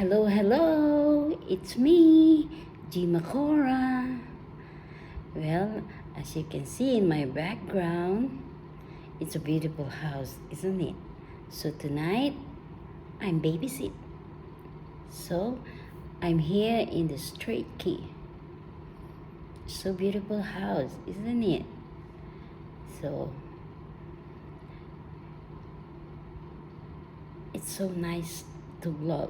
Hello, hello! It's me, Gima Cora. Well, as you can see in my background, it's a beautiful house, isn't it? So tonight, I'm babysit. So I'm here in the Straight Key. So beautiful house, isn't it? So it's so nice to vlog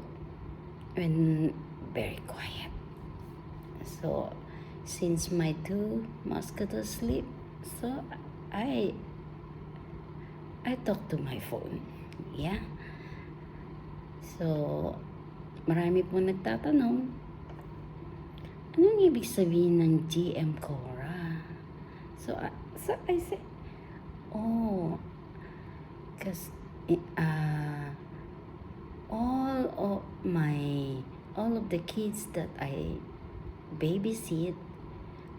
when very quiet. So since my two mosquitoes sleep, so I I talk to my phone. Yeah. So marami po nagtatanong, anong ibig sabihin ng GM Cora? So I say, oh, because all of the kids that I babysit,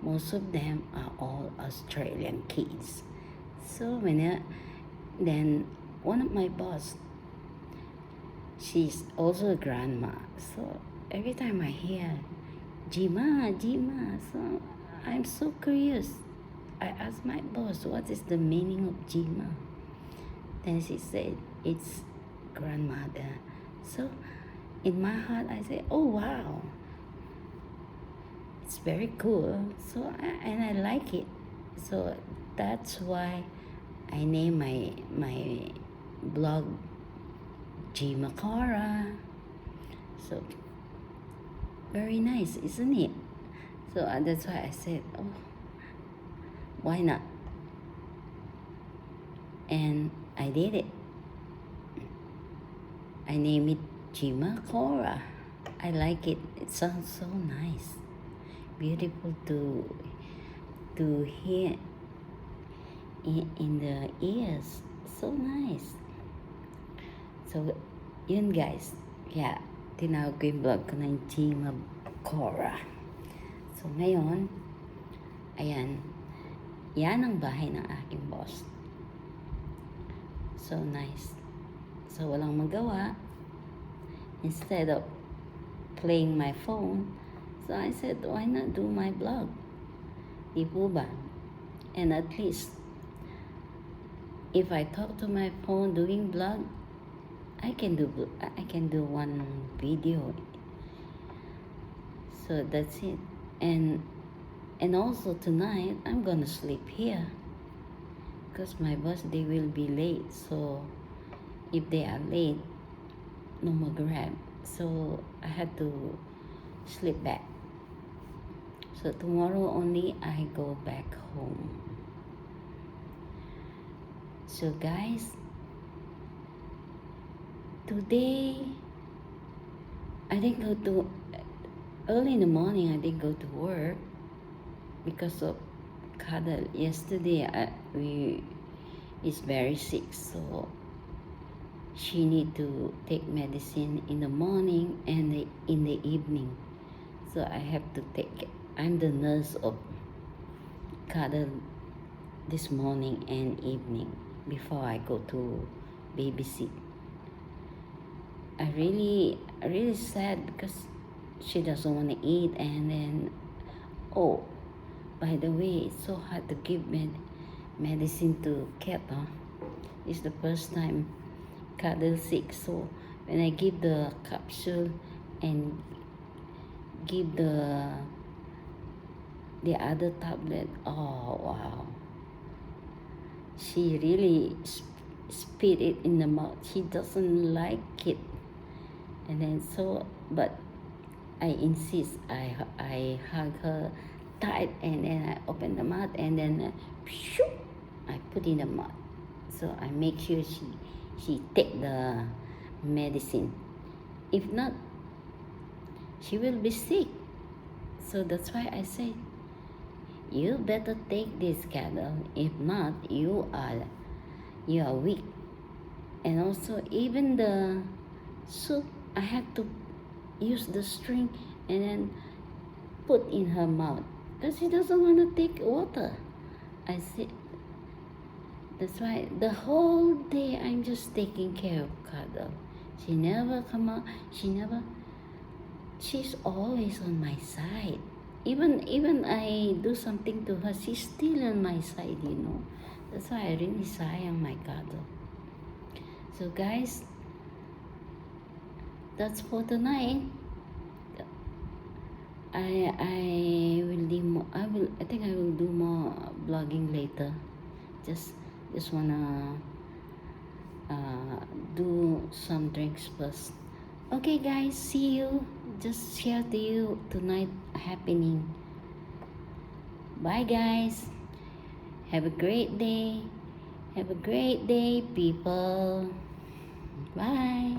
most of them are all Australian kids. So then one of my boss, she's also a grandma. So every time I hear Jima, so I'm so curious. I asked my boss, what is the meaning of Jima? Then she said, it's grandmother. So in my heart, I say, oh wow, it's very cool. So I like it. So that's why I name my blog Gima Cora. So very nice, isn't it? So that's why I said, oh, why not? And I did it. I named it Gima Cora. I like it. It sounds so nice, beautiful to hear in the ears. So nice. So yun guys. Yeah, tinawag ko yung vlog ko ng Gima Cora. So ngayon, ayan, yan ang bahay ng aking boss. So nice. So walang magawa. Instead of playing my phone, so I said, why not do my blog? Di po ba? And at least, if I talk to my phone doing blog, I can do one video. So that's it. And also tonight, I'm gonna sleep here. Because my boss, they will be late. So if they are late, no more grab. So I had to sleep back. So tomorrow only I go back home. So guys, today I didn't go to, early in the morning I didn't go to work because of Cuddle. Yesterday is very sick, so she need to take medicine in the morning and in the evening. So I have to take, I'm the nurse of Cuddle this morning and evening before I go to babysit. I really sad because she doesn't want to eat, and then, oh, by the way, it's so hard to give medicine to cat, huh? It's the first time Cuddle sick, so when I give the capsule and give the other tablet, oh wow, she really spit it in the mouth. She doesn't like it, and then so, but I insist. I hug her tight, and then I open the mouth, and then I put in the mouth. So I make sure she take the medicine. If not, she will be sick. So that's why I say, you better take this Cuddle. If not, you are weak. And also, even the soup, I have to use the string and then put in her mouth because she doesn't want to take water. I see. That's why the whole day I'm just taking care of Cuddle. She never come out. She never she's always on my side. Even I do something to her, she's still on my side, you know. That's why I really sayang my cuddle. So guys, that's for tonight. I think I will do more vlogging later. Just wanna do some drinks first. Okay guys, see you. Just share to you tonight happening. Bye guys. Have a great day. Have a great day, people. Bye.